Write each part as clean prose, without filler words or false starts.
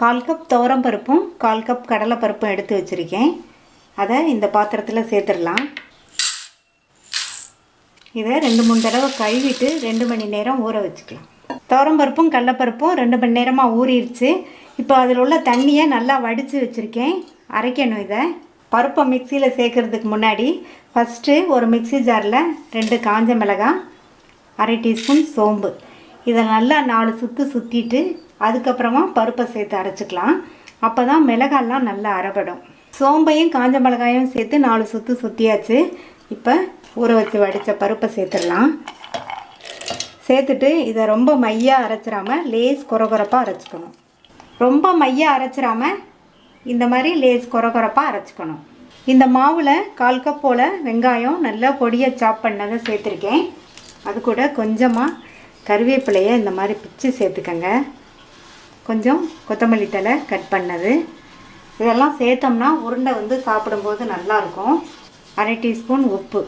1/4 cup துவரம் பருப்பும் 1/4 cup கடலை பருப்பும் எடுத்து வச்சுருக்கேன். அதை இந்த பாத்திரத்தில் சேர்த்துடலாம். இதை 2-3 தடவை கழுவிட்டு 2 மணி நேரம் ஊற வச்சுக்கலாம். துவரம் பருப்பும் கடலைப்பருப்பும் 2 மணி நேரமாக ஊறிடுச்சு. இப்போ அதில் உள்ள தண்ணியை நல்லா வடித்து வச்சுருக்கேன். அரைக்கணும். இதை பருப்பை மிக்சியில் சேர்க்குறதுக்கு முன்னாடி ஃபஸ்ட்டு ஒரு மிக்சி ஜாரில் 2 காஞ்ச மிளகாய், 1/2 டீஸ்பூன் சோம்பு, இதை நல்லா 4 சுற்று சுற்றிட்டு அதுக்கப்புறமா பருப்பை சேர்த்து அரைச்சிக்கலாம். அப்போ தான் மிளகாயெல்லாம் நல்லா அரைப்படும். சோம்பையும் காஞ்ச மிளகாயும் சேர்த்து 4 சுற்று சுற்றியாச்சு. இப்போ ஊற வச்சு வடித்த பருப்பை சேர்த்துடலாம். சேர்த்துட்டு இதை ரொம்ப மையாக அரைச்சிடாமல் லேஸ் கொரகொரப்பாக அரைச்சிக்கணும். ரொம்ப மையாக அரைச்சிடாமல் இந்த மாதிரி லேஸ் கொரகொரப்பாக அரைச்சிக்கணும். இந்த மாவில் 1/4 கப் போல் வெங்காயம் நல்லா பொடியாக சாப் பண்ணதை சேர்த்துருக்கேன். அது கூட கொஞ்சமாக கருவேப்பிலையை இந்த மாதிரி பிச்சு சேர்த்துக்கங்க. கொஞ்சம் கொத்தமல்லி தழை கட் பண்ணது, இதெல்லாம் சேர்த்தோம்னா உருண்டை வந்து சாப்பிடும்போது நல்லாயிருக்கும். 1/2 டீஸ்பூன் உப்பு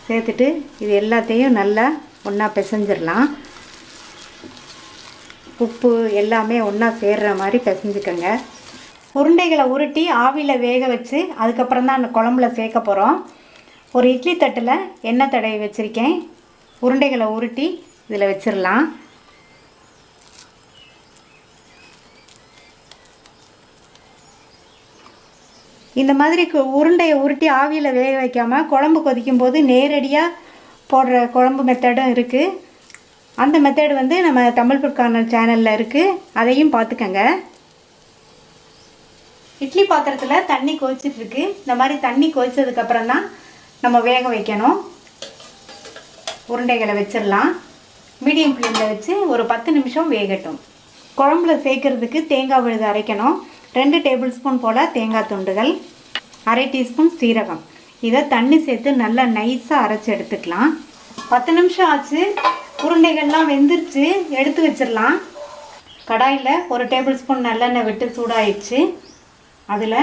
சேர்த்துட்டு இது எல்லாத்தையும் நல்லா ஒன்றா பிசைஞ்சிடலாம். உப்பு எல்லாமே ஒன்றா சேர்கிற மாதிரி பிசைஞ்சுக்கங்க. உருண்டைகளை உருட்டி ஆவியில் வேக வச்சு அதுக்கப்புறம் தான் அந்த குழம்புல சேர்க்க போகிறோம். ஒரு இட்லி தட்டில் எண்ணெய் தடவி வச்சுருக்கேன். உருண்டைகளை உருட்டி இதில் வச்சிடலாம். இந்த மாதிரி உருண்டையை உருட்டி ஆவியில் வேக வைக்காமல் குழம்பு கொதிக்கும் போது நேரடியாக போடுற குழம்பு மெத்தடும் இருக்குது. அந்த மெத்தட் வந்து நம்ம தமிழ் ஃபுட் கார்னர் சேனலில் இருக்குது, அதையும் பார்த்துக்கங்க. இட்லி பாத்திரத்தில் தண்ணி கொதிச்சிட்ருக்கு. இந்த மாதிரி தண்ணி கொதிச்சதுக்கப்புறம் தான் நம்ம வேக வைக்கணும். உருண்டைகளை வச்சிடலாம். மீடியம் ஃப்ளேமில் வச்சு ஒரு 10 நிமிஷம் வேகட்டும். குழம்புல சேர்க்குறதுக்கு தேங்காய் விழுது அரைக்கணும். 2 டேபிள் ஸ்பூன் போல் தேங்காய் துண்டுகள், 1/2 டீஸ்பூன் சீரகம், இதை தண்ணி சேர்த்து நல்லா நைஸாக அரைச்சி எடுத்துக்கலாம். 10 நிமிஷம் ஆச்சு. உருண்டைகள்லாம் வெந்துருச்சு. எடுத்து வச்சிடலாம். கடாயில் 1 டேபிள் ஸ்பூன் நல்லெண்ணெய் விட்டு சூடாயிடுச்சு. அதில்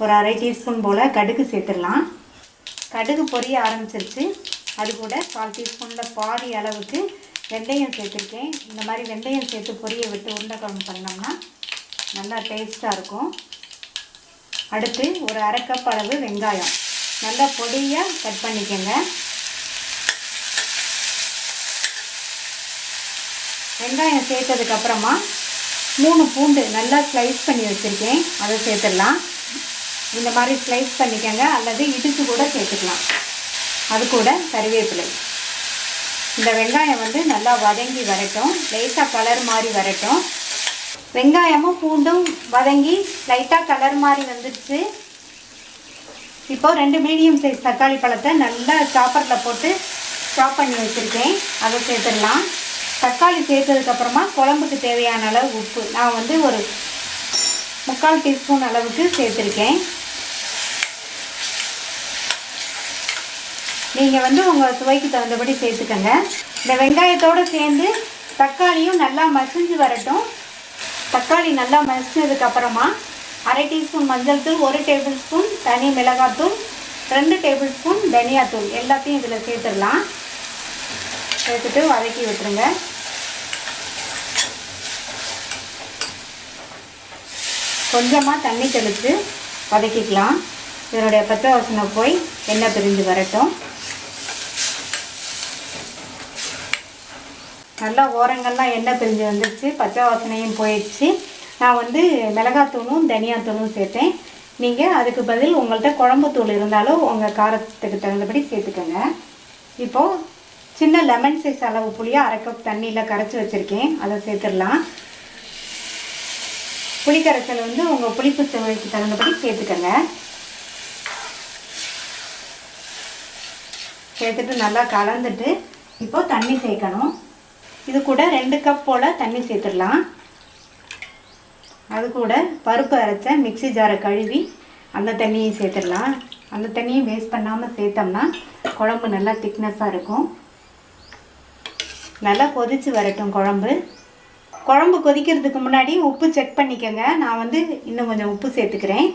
ஒரு 1/2 டீஸ்பூன் போல் கடுகு சேர்த்துடலாம். கடுகு பொரிய ஆரம்பிச்சிருச்சு. அது கூட 1/4 டீஸ்பூனில் பாதி அளவுக்கு வெந்தயம் சேர்த்துருக்கேன். இந்த மாதிரி வெந்தயம் சேர்த்து பொரிய விட்டு உருண்டை குழம்பு பண்ணோம்னா நல்லா டேஸ்ட்டாக இருக்கும். அடுத்து ஒரு 1/2 கப் அளவு வெங்காயம் நல்லா பொடியாக கட் பண்ணிக்கோங்க. வெங்காயம் சேர்த்ததுக்கப்புறமா 3 பூண்டு நல்லா ஸ்லைஸ் பண்ணி வச்சுருக்கேன், அதை சேர்த்துடலாம். இந்த மாதிரி ஸ்லைஸ் பண்ணிக்கோங்க, அல்லது இடித்து கூட சேர்த்துக்கலாம். அது கூட கருவேப்பிலை. இந்த வெங்காயம் வந்து நல்லா வதங்கி வரட்டும், லைட்டாக கலர் மாதிரி வரட்டும். வெங்காயமும் பூண்டும் வதங்கி லைட்டாக கலர் மாதிரி வந்துடுச்சு. இப்போ 2 மீடியம் சைஸ் தக்காளி பழத்தை நல்லா சாப்பரில் போட்டு சாப் பண்ணி வச்சுருக்கேன், அதை சேர்த்துடலாம். தக்காளி சேர்த்ததுக்கப்புறமா குழம்புக்கு தேவையான அளவு உப்பு நான் வந்து ஒரு 3/4 டீஸ்பூன் அளவுக்கு சேர்த்துருக்கேன். நீங்கள் வந்து உங்கள் சுவைக்கு தகுந்தபடி சேர்த்துக்கங்க. இந்த வெங்காயத்தோடு சேர்ந்து தக்காளியும் நல்லா மசிஞ்சு வரட்டும். தக்காளி நல்லா மசிஞ்சதுக்கப்புறமா 1/2 டீஸ்பூன் மஞ்சள் தூள், 1 டேபிள் ஸ்பூன் தனி மிளகாத்தூள், 2 டேபிள் ஸ்பூன் தனியாத்தூள் எல்லாத்தையும் இதில் சேர்த்துடலாம். சேர்த்துட்டு வதக்கி விட்டுருங்க. கொஞ்சமாக தண்ணி தெளித்து வதக்கிக்கலாம். இதனுடைய பச்சை வாசனை போய் எண்ணெய் பிரிஞ்சு வரட்டும். நல்லா ஓரங்கள்லாம் எண்ணெய் பிரிஞ்சு வந்துடுச்சு, பச்சை வாசனையும் போயிடுச்சு. நான் வந்து மிளகாத்தூளும் தனியாத்தூளும் சேர்த்தேன். நீங்கள் அதுக்கு பதில் உங்கள்கிட்ட குழம்புத்தூள் இருந்தாலும் உங்கள் காரத்துக்கு தகுந்தபடி சேர்த்துக்கோங்க. இப்போது சின்ன லெமன் சைஸ் அளவு புளியை 1/2 கப் தண்ணியில் கரைச்சி வச்சுருக்கேன், அதை சேர்த்துடலாம். புளி கரைச்சல் வந்து உங்கள் புளிப்பு சுவைக்கு தகுந்தபடி சேர்த்துக்கோங்க. சேர்த்துட்டு நல்லா கலந்துட்டு இப்போ தண்ணி சேர்க்கணும். இது கூட 2 கப் போல் தண்ணி சேர்த்துடலாம். அது கூட பருப்பு அரைச்ச மிக்சி ஜாரை கழுவி அந்த தண்ணியும் சேர்த்துடலாம். அந்த தண்ணியும் வேஸ்ட் பண்ணாமல் சேர்த்தோம்னா குழம்பு நல்லா திக்னஸாக இருக்கும். நல்லா கொதித்து வரட்டும் குழம்பு. குழம்பு கொதிக்கிறதுக்கு முன்னாடி உப்பு செக் பண்ணிக்கோங்க. நான் வந்து இன்னும் கொஞ்சம் உப்பு சேர்த்துக்கிறேன்.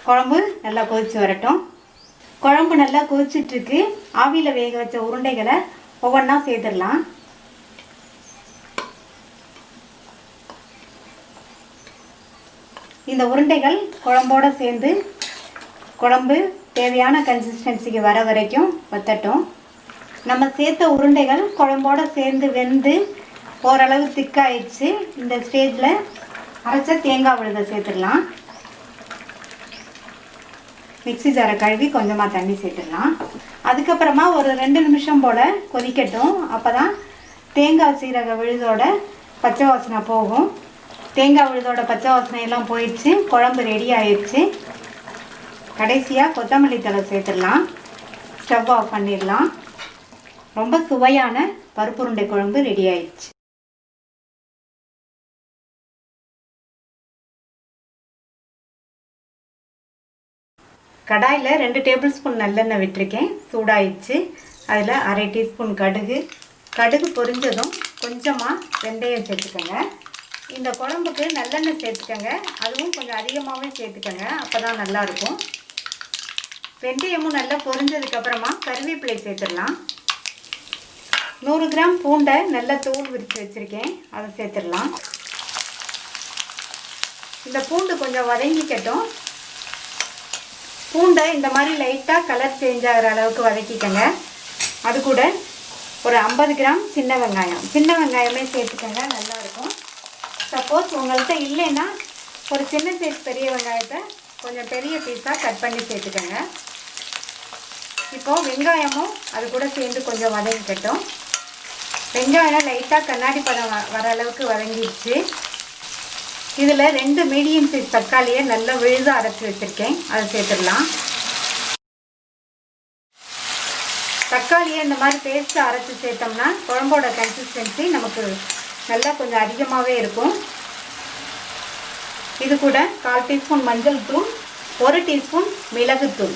குழம்பு நல்லா கொதித்து வரட்டும். குழம்பு நல்லா கொதிச்சிட்ருக்கு. ஆவியில் வேக வச்ச உருண்டைகளை ஒவ்வொன்றா சேர்த்துடலாம். இந்த உருண்டைகள் குழம்போடு சேர்ந்து குழம்பு தேவையான கன்சிஸ்டன்சிக்கு வர வரைக்கும் வத்தட்டும். நம்ம சேர்த்த உருண்டைகள் குழம்போடு சேர்ந்து வெந்து ஓரளவு திக்காயிடுச்சு. இந்த ஸ்டேஜில் அரைச்ச தேங்காய் விழுதை சேர்த்துடலாம். மிக்ஸி ஜாரை கழுவி கொஞ்சமாக தண்ணி சேர்த்துடலாம். அதுக்கப்புறமா ஒரு 2 நிமிஷம் போல் கொதிக்கட்டும். அப்போ தான் தேங்காய் சீரக விழுதோட பச்சை வாசனை போகும். தேங்காய் விழுதோட பச்சை வாசனையெல்லாம் போயிடுச்சு. குழம்பு ரெடி ஆயிடுச்சு. கடைசியாக கொத்தமல்லி தழை சேர்த்துடலாம். ஸ்டவ் ஆஃப் பண்ணிடலாம். ரொம்ப சுவையான பருப்பு உருண்டை குழம்பு ரெடி ஆயிடுச்சு. கடாயில் 2 டேபிள் ஸ்பூன் நல்லெண்ணெய் விட்டுருக்கேன். சூடாயிடுச்சு. அதில் அரை டீஸ்பூன் கடுகு பொரிஞ்சதும் கொஞ்சமாக வெந்தயம் சேர்த்துக்கோங்க. இந்த குழம்புக்கு நல்லெண்ணெய் சேர்த்துக்கோங்க. அதுவும் கொஞ்சம் அதிகமாகவே சேர்த்துக்கோங்க. அப்போ தான் நல்லாயிருக்கும். வெந்தயமும் நல்லா பொரிஞ்சதுக்கப்புறமா கருவேப்பிலை சேர்த்துடலாம். 100 கிராம் பூண்டை நல்லா தோல் விரித்து வச்சுருக்கேன். அதை சேர்த்துடலாம். இந்த பூண்டு கொஞ்சம் வதங்கிக்கட்டும். பூண்டை இந்த மாதிரி லைட்டாக கலர் சேஞ்ச் ஆகிற அளவுக்கு வதக்கிக்கோங்க. அது கூட ஒரு 50 கிராம் சின்ன வெங்காயமே சேர்த்துக்கோங்க. நல்லாயிருக்கும். சப்போஸ் உங்கள்கிட்ட இல்லைன்னா ஒரு சின்ன சைஸ் பெரிய வெங்காயத்தை கொஞ்சம் பெரிய பீஸாக கட் பண்ணி சேர்த்துக்கோங்க. இப்போது வெங்காயமும் அது கூட சேர்ந்து கொஞ்சம் வதங்கிக்கட்டும். வெங்காயம் லைட்டாக கண்ணாடி பதம் வர அளவுக்கு வதங்கிடுச்சு. இதில் 2 மீடியம் சைஸ் தக்காளியை நல்லா விழுது அரைச்சி வச்சுருக்கேன். அதை சேர்த்துடலாம். தக்காளியை இந்த மாதிரி பேஸ்ட்டு அரைச்சி சேர்த்தோம்னா குழம்போட கன்சிஸ்டன்சி நமக்கு நல்லா கொஞ்சம் அதிகமாகவே இருக்கும். இது கூட 1/4 டீஸ்பூன் மஞ்சள் தூள், 1 டீஸ்பூன் மிளகுத்தூள்.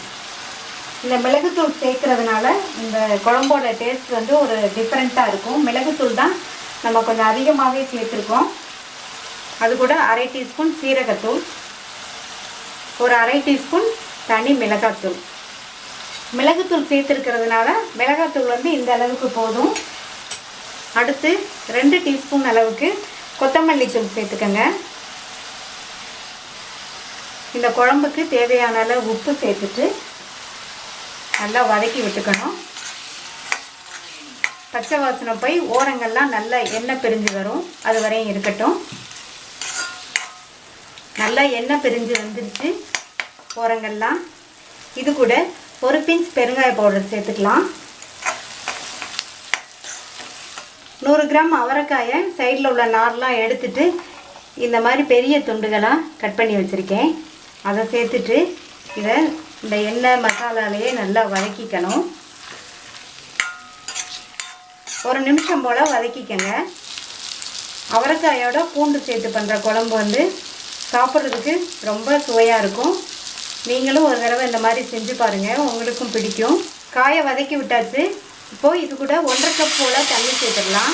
இந்த மிளகுத்தூள் சேர்க்கறதுனால இந்த குழம்போட டேஸ்ட் வந்து ஒரு டிஃப்ரெண்ட்டாக இருக்கும். மிளகுத்தூள் தான் நம்ம கொஞ்சம் அதிகமாகவே சேர்த்துருக்கோம். அது கூட அரை டீஸ்பூன் சீரகத்தூள், ஒரு அரை டீஸ்பூன் தனி மிளகாத்தூள். மிளகுத்தூள் சேர்த்துருக்கிறதுனால மிளகாத்தூள் வந்து இந்த அளவுக்கு போதும். அடுத்து 2 டீஸ்பூன் அளவுக்கு கொத்தமல்லி தூள் சேர்த்துக்கோங்க. இந்த குழம்புக்கு தேவையான அளவு உப்பு சேர்த்துட்டு நல்லா வதக்கி விட்டுக்கணும். பச்சை வாசனை போய் ஓரங்கள்லாம் நல்லா எண்ணெய் பிரிஞ்சு வரும். அது வரையும் இருக்கட்டும். நல்லா எண்ணெய் பிரிஞ்சு வந்துருச்சு ஓரங்கள்லாம். இது கூட ஒரு பிஞ்ச் பெருங்காய பவுடர் சேர்த்துக்கலாம். 100 கிராம் அவரைக்காயை சைடில் உள்ள நார்லாம் எடுத்துட்டு இந்த மாதிரி பெரிய துண்டுகளாக கட் பண்ணி வச்சுருக்கேன். அதை சேர்த்துட்டு இதை இந்த எண்ணெய் மசாலாலேயே நல்லா வதக்கிக்கணும். 1 நிமிஷம் போல் வதக்கிக்கங்க. அவரைக்காயோட பூண்டு சேர்த்து பண்ணுற குழம்பு வந்து சாப்பிட்றதுக்கு ரொம்ப சுவையாக இருக்கும். நீங்களும் ஒரு தடவை இந்த மாதிரி செஞ்சு பாருங்கள், உங்களுக்கும் பிடிக்கும். காயை வதக்கி விட்டாச்சு. இப்போது இது கூட 1/2 கப் போல் தண்ணி சேர்த்துடலாம்.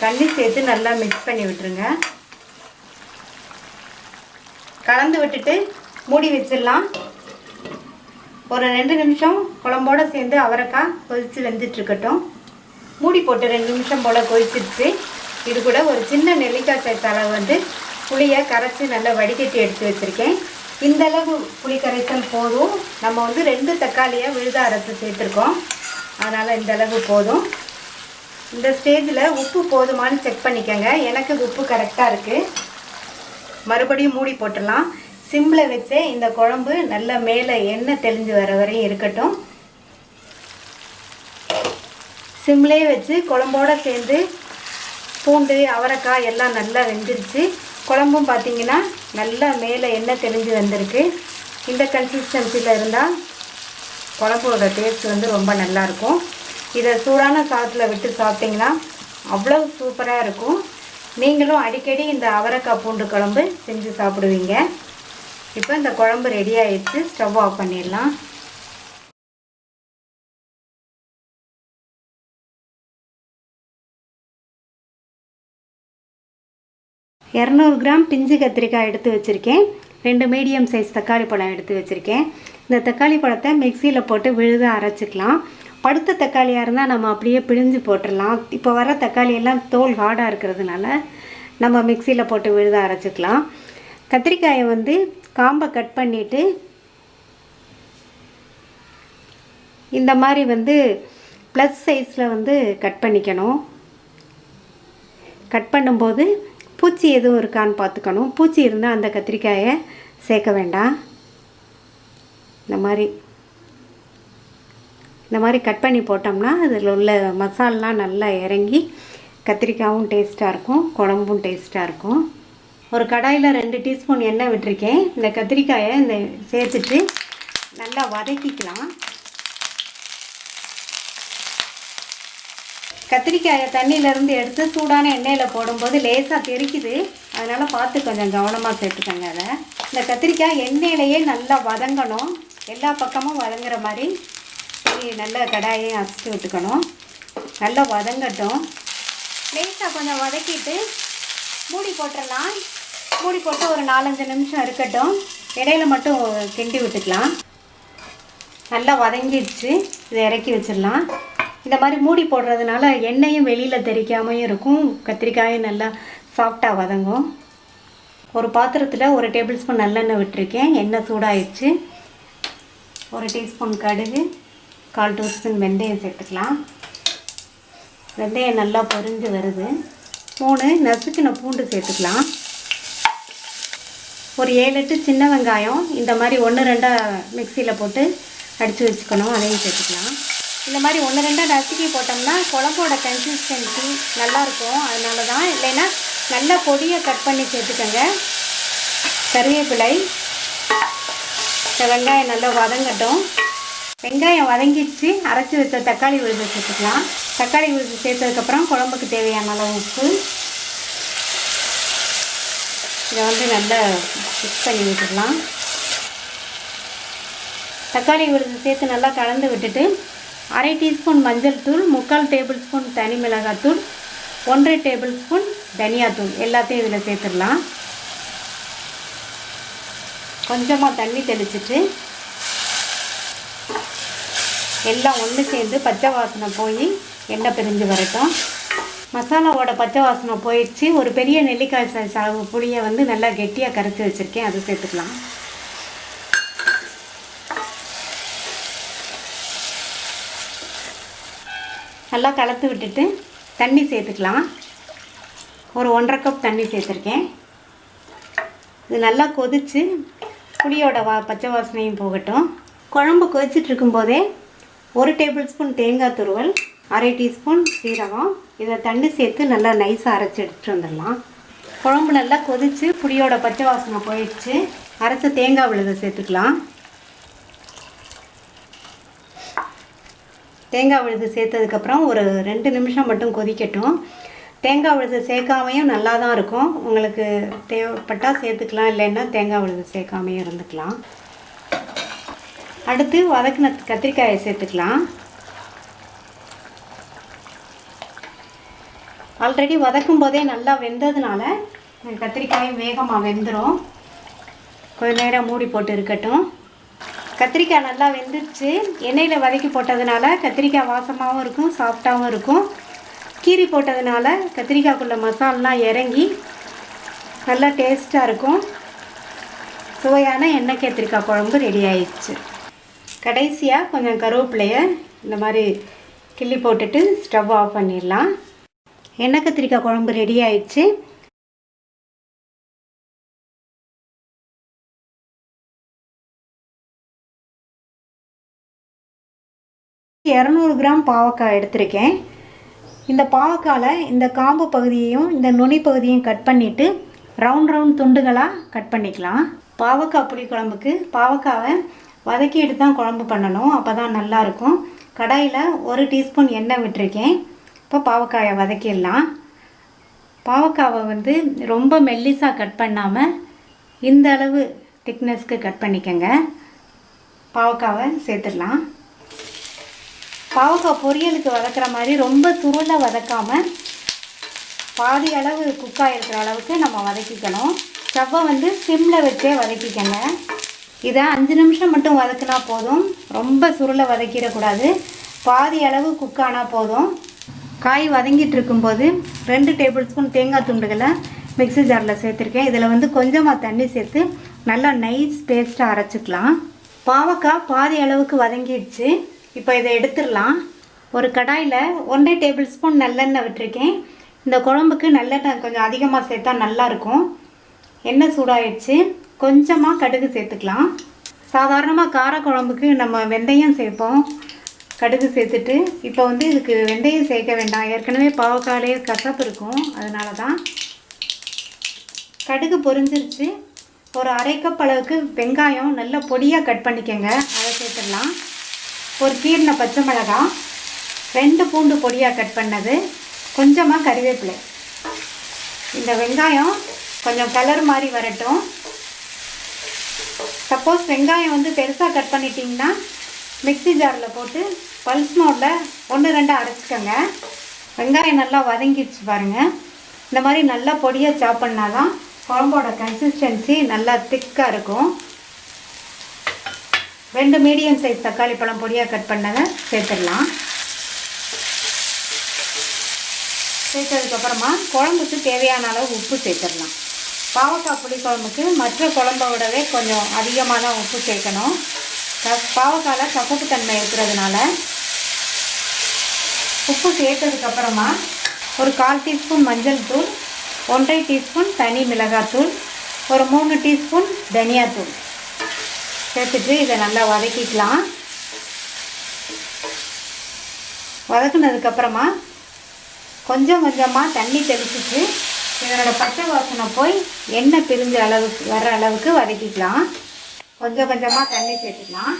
தண்ணி சேர்த்து நல்லா மிக்ஸ் பண்ணி விட்டுருங்க. கலந்து விட்டுட்டு மூடி வச்சிடலாம். ஒரு 2 நிமிஷம் குழம்போடு சேர்ந்து அவரைக்காய் கொதித்து வெந்துட்டுருக்கட்டும். மூடி போட்டு 2 நிமிஷம் போல் கொதிச்சிருச்சு. இது கூட ஒரு சின்ன நெல்லிக்காய் சைஸ் அளவு வந்து புளியை கரைச்சி நல்லா வடிகட்டி எடுத்து வச்சுருக்கேன். இந்தளவு புளி கரைசல் போதும். நம்ம வந்து 2 தக்காளியை விழுத அரைச்சி சேர்த்துருக்கோம். அதனால் இந்தளவு போதும். இந்த ஸ்டேஜில் உப்பு போதுமானு செக் பண்ணிக்கோங்க. எனக்கு உப்பு கரெக்டாக இருக்குது. மறுபடியும் மூடி போட்டுடலாம். சிம்மில் வச்சு இந்த குழம்பு நல்லா மேலே எண்ணெய் தெளிஞ்சு வர வரையும் இருக்கட்டும். சிம்லேயே வச்சு குழம்போடு சேர்ந்து பூண்டு அவரைக்காய் எல்லாம் நல்லா வெந்துருச்சு. குழம்பும் பார்த்திங்கன்னா நல்லா மேலே எண்ணெய் தெளிஞ்சு வந்திருக்கு. இந்த கன்சிஸ்டன்சியில் இருந்தால் குழம்போட டேஸ்ட் வந்து ரொம்ப நல்லாயிருக்கும். இதை சூடான சாதத்தில் விட்டு சாப்பிட்டிங்கன்னா அவ்வளோ சூப்பராக இருக்கும். நீங்களும் அடிக்கடி இந்த அவரைக்காய் பூண்டு குழம்பு செஞ்சு சாப்பிடுவீங்க. இப்போ இந்த குழம்பு ரெடி ஆகிடுச்சு. ஸ்டவ் ஆஃப் பண்ணிடலாம். கிராம் பிஞ்சு கத்திரிக்காய் எடுத்து வச்சுருக்கேன். 2 மீடியம் சைஸ் தக்காளி பழம் எடுத்து வச்சுருக்கேன். இந்த தக்காளி பழத்தை மிக்சியில் போட்டு விழுத அரைச்சிக்கலாம். படுத்த தக்காளியாக இருந்தால் நம்ம அப்படியே பிழிஞ்சு போட்டுடலாம். இப்போ வர தக்காளி எல்லாம் தோல் ஹார்டாக இருக்கிறதுனால நம்ம மிக்சியில் போட்டு விழுத அரைச்சிக்கலாம். கத்திரிக்காயை வந்து காம்பை கட் பண்ணிவிட்டு இந்த மாதிரி வந்து ப்ளஸ் சைஸில் வந்து கட் பண்ணிக்கணும். கட் பண்ணும்போது பூச்சி எதுவும் இருக்கான்னு பார்த்துக்கணும். பூச்சி இருந்தால் அந்த கத்திரிக்காயை சேர்க்க வேண்டாம். இந்த மாதிரி கட் பண்ணி போட்டோம்னா அதில் உள்ள மசாலாலாம் நல்லா இறங்கி கத்திரிக்காயும் டேஸ்ட்டாக இருக்கும், குழம்பும் டேஸ்ட்டாக இருக்கும். ஒரு கடாயில் 2 டீஸ்பூன் எண்ணெய் விட்டுருக்கேன். இந்த கத்திரிக்காயை சேர்த்துட்டு நல்லா வதக்கிக்கலாம். கத்திரிக்காயை தண்ணியிலேருந்து எடுத்து சூடான எண்ணெயில் போடும்போது லேசாக தெறிக்குது, அதனால் பார்த்து கொஞ்சம் கவனமாக சேர்த்துக்கோங்க. அதை இந்த கத்திரிக்காய் எண்ணெயிலேயே நல்லா வதங்கணும். எல்லா பக்கமும் வதங்குற மாதிரி நல்லா கடாயையும் அரைச்சி விட்டுக்கணும். நல்லா வதங்கட்டும். லேசாக கொஞ்சம் வதக்கிட்டு மூடி போட்டுடலாம். மூடி போட்டு ஒரு 4-5 நிமிஷம் இருக்கட்டும். இடையில மட்டும் கிண்டி விட்டுக்கலாம். நல்லா வதங்கிடுச்சு. இதை இறக்கி வச்சிடலாம். இந்த மாதிரி மூடி போடுறதுனால எண்ணெயும் வெளியில் தெறிக்காமையும் இருக்கும், கத்திரிக்காயும் நல்லா சாஃப்டாக வதங்கும். ஒரு பாத்திரத்தில் 1 டேபிள் ஸ்பூன் நல்லெண்ணெய் விட்டுருக்கேன். எண்ணெய் சூடாகிடுச்சு. 1 டீஸ்பூன் கடுகு, 1/4 டீஸ்பூன் வெந்தயம் சேர்த்துக்கலாம். வெந்தயம் நல்லா பொரிஞ்சு வருது. 3 நசுக்கின பூண்டு சேர்த்துக்கலாம். ஒரு 7-8 சின்ன வெங்காயம் இந்த மாதிரி 1-2 மிக்சியில் போட்டு அடித்து வச்சுக்கணும், அதையும் சேர்த்துக்கலாம். இந்த மாதிரி 1-2 நசுக்கி போட்டோம்னா குழம்போட கன்சிஸ்டன்சி நல்லாயிருக்கும். அதனால தான். இல்லைன்னா நல்லா பொடியை கட் பண்ணி சேர்த்துக்கோங்க. கருவேப்பிலை. இந்த வெங்காயம் நல்லா வதங்கட்டும். வெங்காயம் வதங்கிடுச்சு. அரைச்சி வச்ச தக்காளி விழுது சேர்த்துக்கலாம். தக்காளி விழுது சேர்த்ததுக்கப்புறம் குழம்புக்கு தேவையான அளவு உப்பு. இதை வந்து நல்லா மிக்ஸ் பண்ணி விட்டுடலாம். தக்காளி விழுது சேர்த்து நல்லா கலந்து விட்டுட்டு 1/2 டீஸ்பூன் மஞ்சள் தூள், 3/4 டேபிள் ஸ்பூன் தனி மிளகாத்தூள், 1 டேபிள் ஸ்பூன் தனியாத்தூள் எல்லாத்தையும் இதில் சேர்த்துடலாம். கொஞ்சமாக தண்ணி தெளிச்சிட்டு எல்லாம் ஒன்று சேர்ந்து பச்சை வாசனை போய் எண்ணெய் பிரிஞ்சு வரட்டும். மசாலாவோட பச்சை வாசனை போயிடுச்சு. ஒரு பெரிய நெல்லிக்காய் சைஸ் அளவு புளியை வந்து நல்லா கெட்டியாக கரைச்சி வச்சுருக்கேன், அதை சேர்த்துக்கலாம். நல்லா கலந்து விட்டுட்டு தண்ணி சேர்த்துக்கலாம். ஒரு 1/2 கப் தண்ணி சேர்த்துருக்கேன். இது நல்லா கொதித்து புளியோட பச்சை வாசனையும் போகட்டும். குழம்பு கொதிச்சுட்டு இருக்கும்போதே 1 டேபிள் ஸ்பூன் தேங்காய் துருவல், 1/2 டீஸ்பூன் சீரகம், இதை தண்ணி சேர்த்து நல்லா நைஸாக அரைச்சி எடுத்துகிட்டு வந்துடலாம். குழம்பு நல்லா கொதித்து புளியோட பச்சை வாசனை போயிடுச்சு. அரைச்ச தேங்காய் விழுதை சேர்த்துக்கலாம். தேங்காய் விழுது சேர்த்ததுக்கப்புறம் ஒரு 2 நிமிஷம் மட்டும் கொதிக்கட்டும். தேங்காய் விழுது சேர்க்காமையும் நல்லா தான் இருக்கும். உங்களுக்கு தேவைப்பட்டால் சேர்த்துக்கலாம், இல்லைன்னா தேங்காய் விழுது சேர்க்காமையும் இருந்துக்கலாம். அடுத்து வதக்கின கத்திரிக்காயை சேர்த்துக்கலாம். ஆல்ரெடி வதக்கும் போதே நல்லா வெந்ததுனால கத்திரிக்காயும் வேகமாக வெந்துடும். கொஞ்ச நேரம் மூடி போட்டு இருக்கட்டும். கத்திரிக்காய் நல்லா வெந்துடுச்சு. எண்ணெயில் வதக்கி போட்டதுனால கத்திரிக்காய் வாசமாகவும் இருக்கும், சாஃப்டாகவும் இருக்கும். கீரி போட்டதுனால கத்திரிக்காய்க்குள்ள மசாலாலாம் இறங்கி நல்லா டேஸ்ட்டாக இருக்கும். சுவையான எண்ணெய் கத்திரிக்காய் குழம்பு ரெடி ஆயிடுச்சு. கடைசியாக கொஞ்சம் கருவேப்பிலையை இந்த மாதிரி கிள்ளி போட்டுட்டு ஸ்டவ் ஆஃப் பண்ணிடலாம். எண்ணெய் கத்திரிக்காய் குழம்பு ரெடி ஆயிடுச்சு. கிராம் பாவக்காய் எடுத்திருக்கேன். இந்த பாவக்காயில் இந்த காம்பு பகுதியையும் இந்த நுனி பகுதியையும் கட் பண்ணிவிட்டு ரவுண்ட் துண்டுகளாக கட் பண்ணிக்கலாம். பாவக்காய் புளிக்குழம்புக்கு பாவக்காவை வதக்கிட்டு தான் குழம்பு பண்ணணும், அப்போ தான் நல்லாயிருக்கும். கடாயில் 1 டீஸ்பூன் எண்ணெய் விட்டுருக்கேன். இப்போ பாவக்காயை வதக்கிடலாம். பாவக்காவை வந்து ரொம்ப மெல்லிசாக கட் பண்ணாமல் இந்த அளவு திக்னஸ்க்கு கட் பண்ணிக்கோங்க. பாவக்காவை சேர்த்துடலாம். பாவக்காய் பொரியலுக்கு வதக்கிற மாதிரி ரொம்ப சுருளை வதக்காமல் பாதி அளவு குக்காக இருக்கிற அளவுக்கு நம்ம வதக்கிக்கணும். ஸ்டவ்வை வந்து சிம்மில் வச்சே வதக்கிக்கங்க. இதை 5 நிமிஷம் மட்டும் வதக்கினா போதும். ரொம்ப சுருளை வதக்கிடக்கூடாது. பாதி அளவு குக் ஆனால் போதும். காய் வதங்கிட்டு இருக்கும்போது 2 டேபிள் ஸ்பூன் தேங்காய் துண்டுகளை மிக்ஸி ஜாரில் சேர்த்துருக்கேன். இதில் வந்து கொஞ்சமாக தண்ணி சேர்த்து நல்லா நைஸ் பேஸ்ட்டாக அரைச்சிக்கலாம். பாவக்காய் பாதி அளவுக்கு வதங்கிடுச்சு. இப்போ இதை எடுத்துடலாம். ஒரு கடாயில் 1 டேபிள் ஸ்பூன் நல்லெண்ணெய் விட்டுருக்கேன். இந்த குழம்புக்கு நல்லெண்ணெய் கொஞ்சம் அதிகமாக சேர்த்தா நல்லாயிருக்கும். எண்ணெய் சூடாயிடுச்சு. கொஞ்சமாக கடுகு சேர்த்துக்கலாம். சாதாரணமாக காரக்குழம்புக்கு நம்ம வெந்தயம் சேர்ப்போம், கடுகு சேர்த்துட்டு. இப்போ வந்து இதுக்கு வெந்தயம் சேர்க்க வேண்டாம், ஏற்கனவே பாவக்காயிலே கசப்பு இருக்கும், அதனால தான். கடுகு பொரிஞ்சிருச்சு. ஒரு 1/2 கப் அளவுக்கு வெங்காயம் நல்லா பொடியாக கட் பண்ணிக்கோங்க, அதை சேர்த்துடலாம். ஒரு கீரின பச்சை மிளகாய், 2 பூண்டு பொடியாக கட் பண்ணது, கொஞ்சமாக கறிவேப்பிலை. இந்த வெங்காயம் கொஞ்சம் கலர் மாதிரி வரட்டும். சப்போஸ் வெங்காயம் வந்து பெருசாக கட் பண்ணிட்டிங்கன்னா மிக்ஸி ஜாரில் போட்டு பல்ஸ் மோடில் 1-2 அரைச்சிக்கோங்க. வெங்காயம் நல்லா வதங்கிடுச்சு பாருங்கள். இந்த மாதிரி நல்லா பொடியாக சாப் பண்ணால் தான் குழம்போட கன்சிஸ்டன்சி நல்லா திக்காக இருக்கும். 2 மீடியம் சைஸ் தக்காளி பழம் பொடியாக கட் பண்ணதை சேர்த்துடலாம். சேர்த்ததுக்கப்புறமா குழம்புக்கு தேவையான அளவு உப்பு சேர்த்துடலாம். பாவக்காய் புளி குழம்புக்கு மற்ற குழம்பை விடவே கொஞ்சம் அதிகமாக தான் உப்பு சேர்க்கணும். பாவக்காயில் கசப்பு தன்மை இருக்கிறதுனால. உப்பு சேர்த்ததுக்கப்புறமா ஒரு 1/4 டீஸ்பூன் மஞ்சள் தூள், 1/2 டீஸ்பூன் தனி மிளகாத்தூள், ஒரு 3 டீஸ்பூன் தனியாத்தூள் சேர்த்துட்டு இதை நல்லா வதக்கிக்கலாம். வதக்குனதுக்கப்புறமா கொஞ்சம் கொஞ்சமாக தண்ணி தெளிச்சிட்டு இதனோட பச்சை வாசனை போய் எண்ணெய் பிரிஞ்ச அளவுக்கு வர்ற அளவுக்கு வதக்கிக்கலாம். கொஞ்சம் கொஞ்சமாக தண்ணி சேர்த்துக்கலாம்.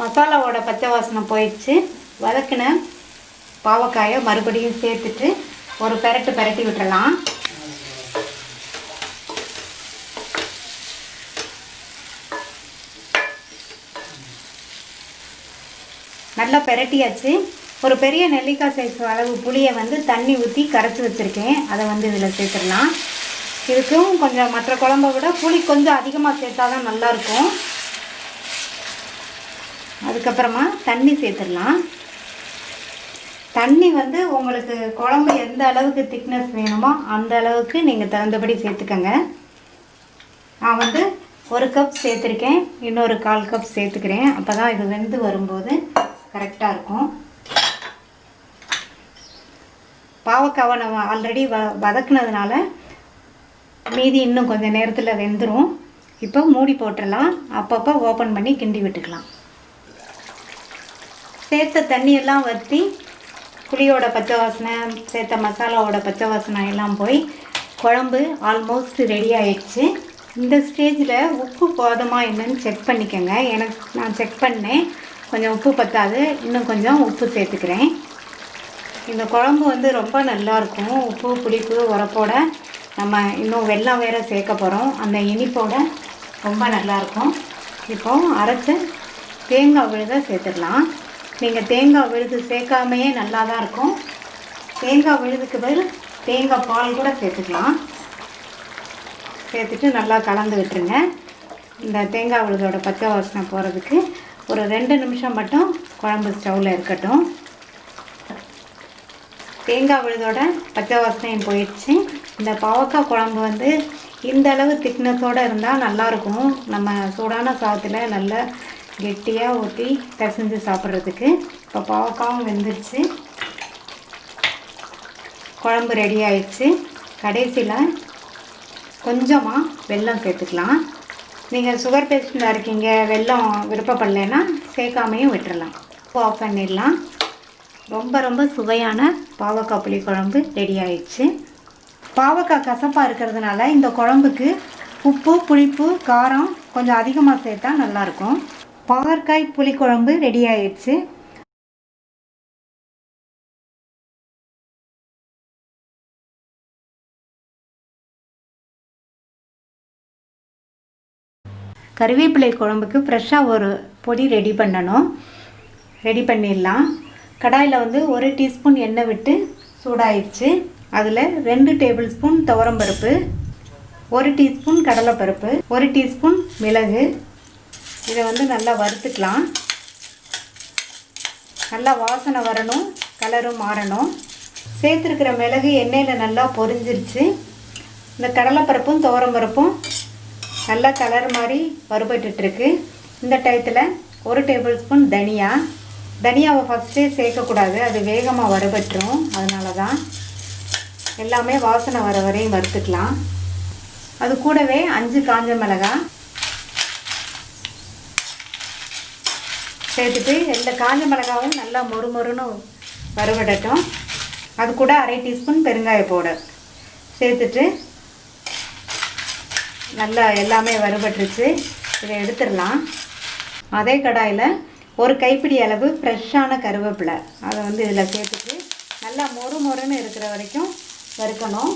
மசாலாவோட பச்சை வாசனை போயிடுச்சு. வதக்கின பாவக்காயை மறுபடியும் சேர்த்துட்டு ஒரு பெரட்டி விட்டுறலாம். நல்லா பெரட்டியாச்சு. ஒரு பெரிய நெல்லிக்காய் சைஸ் அளவு புளியை வந்து தண்ணி ஊற்றி கரைச்சி வச்சுருக்கேன், அதை வந்து இதில் சேர்த்துடலாம். இதுக்கும் கொஞ்சம் மற்ற குழம்பை விட புளி கொஞ்சம் அதிகமாக சேர்த்தா தான் நல்லாயிருக்கும். அதுக்கப்புறமா தண்ணி சேர்த்துடலாம். தண்ணி வந்து உங்களுக்கு குழம்பு எந்த அளவுக்கு திக்னஸ் வேணுமோ அந்த அளவுக்கு நீங்கள் தகுந்தபடி சேர்த்துக்கங்க. நான் வந்து 1 கப் சேர்த்துருக்கேன், இன்னொரு 1/4 கப் சேர்த்துக்கிறேன். அப்போ தான் இது வெந்து வரும்போது கரெக்டாக இருக்கும். பாவக்காவை நம்ம ஆல்ரெடி வதக்குனதுனால மீதி இன்னும் கொஞ்சம் நேரத்தில் வெந்துடும். இப்போ மூடி போட்டுடலாம். அப்பப்போ ஓப்பன் பண்ணி கிண்டி விட்டுக்கலாம். சேர்த்த தண்ணியெல்லாம் வற்றி புளியோட பச்சை வாசனை, சேர்த்த மசாலாவோட பச்சை வாசனை எல்லாம் போய் குழம்பு ஆல்மோஸ்ட் ரெடி ஆயிடுச்சு. இந்த ஸ்டேஜில் உப்பு போதுமா என்னன்னு செக் பண்ணிக்கோங்க. நான் செக் பண்ணேன், கொஞ்சம் உப்பு பத்தாது, இன்னும் கொஞ்சம் உப்பு சேர்த்துக்கிறேன். இந்த குழம்பு வந்து ரொம்ப நல்லாயிருக்கும். உப்பு புளிப்பு உரப்போட நம்ம இன்னும் வெல்லம் வேறு சேர்க்க போகிறோம், அந்த இனிப்போட ரொம்ப நல்லாயிருக்கும். இப்போது அரைச்ச தேங்காய் விழுதை சேர்த்துடலாம். நீங்கள் தேங்காய் விழுது சேர்க்காமையே நல்லா தான் இருக்கும். தேங்காய் விழுதுக்கு பதில் தேங்காய் பால் கூட சேர்த்துக்கலாம். சேர்த்துட்டு நல்லா கலந்து விட்டுருங்க. இந்த தேங்காய் விழுதோட பச்சை வாசனை போகிறதுக்கு ஒரு 2 நிமிஷம் மட்டும் குழம்பு ஸ்டவ்வில் இருக்கட்டும். தேங்காய் விழுதோட பச்சை வாசனையும் போயிடுச்சு. இந்த பாவக்காய் குழம்பு வந்து இந்த அளவு திக்னஸோடு இருந்தால் நல்லாயிருக்கும். நம்ம சூடான சாதத்தில் நல்லா கெட்டியாக ஊற்றி பிசைஞ்சு சாப்பிட்றதுக்கு. இப்போ பாவக்காவும் வெந்துருச்சு, குழம்பு ரெடி ஆயிடுச்சு. கடைசியில் கொஞ்சமாக வெல்லம் சேர்த்துக்கலாம். நீங்கள் சுகர் பேஷண்ட்டாக இருக்கீங்க, வெல்லம் விருப்பப்படலைன்னா சேர்க்காமையும் விட்டுறலாம். ஆஃப் பண்ணிடலாம். ரொம்ப ரொம்ப சுவையான பாவக்காய் புளி குழம்பு ரெடி ஆயிடுச்சு. பாவக்காய் கசப்பாக இருக்கிறதுனால இந்த குழம்புக்கு உப்பு புளிப்பு காரம் கொஞ்சம் அதிகமாக சேர்த்தா நல்லாயிருக்கும். பாகற்காய் புளிக்குழம்பு ரெடி ஆயிடுச்சு. கறிவேப்பிலை குழம்புக்கு ஃப்ரெஷ்ஷாக ஒரு பொடி ரெடி பண்ணணும். ரெடி பண்ணிடலாம். கடாயில் வந்து 1 டீஸ்பூன் எண்ணெய் விட்டு சூடாயிடுச்சு. அதில் 2 டேபிள் ஸ்பூன் துவரம்பருப்பு, 1 டீஸ்பூன் கடலைப்பருப்பு, 1 டீஸ்பூன் மிளகு, இதை வந்து நல்லா வறுத்துக்கலாம். நல்லா வாசனை வரணும், கலரும் மாறணும். சேர்த்துருக்கிற மிளகு எண்ணெயில் நல்லா பொரிஞ்சிருச்சு. இந்த கடலைப்பருப்பும் துவரம்பருப்பும் நல்லா கலர் மாதிரி வறுபட்டுருக்கு. இந்த டயத்தில் 1 டேபிள் ஸ்பூன் தனியாவை ஃபஸ்ட்டே சேர்க்கக்கூடாது, அது வேகமாக வறுபட்டுரும். அதனால தான் எல்லாமே வாசனை வர வரையும் வறுத்துக்கலாம். அது கூடவே 5 காஞ்ச மிளகாய் சேர்த்துட்டு இந்த காஞ்ச மிளகாவும் நல்லா மொறுமொறுன்னு வறுபடட்டும். அது கூட 1/2 டீஸ்பூன் பெருங்காய பவுடர் சேர்த்துட்டு நல்லா எல்லாமே வறுபட்டுருச்சு. இதை எடுத்துடலாம். அதே கடாயில் 1 கைப்பிடி அளவு ஃப்ரெஷ்ஷான கருவேப்பிலை அதை வந்து இதில் சேர்த்துட்டு நல்லா மொறுமொறுன்னு இருக்கிற வரைக்கும் வறுக்கணும்.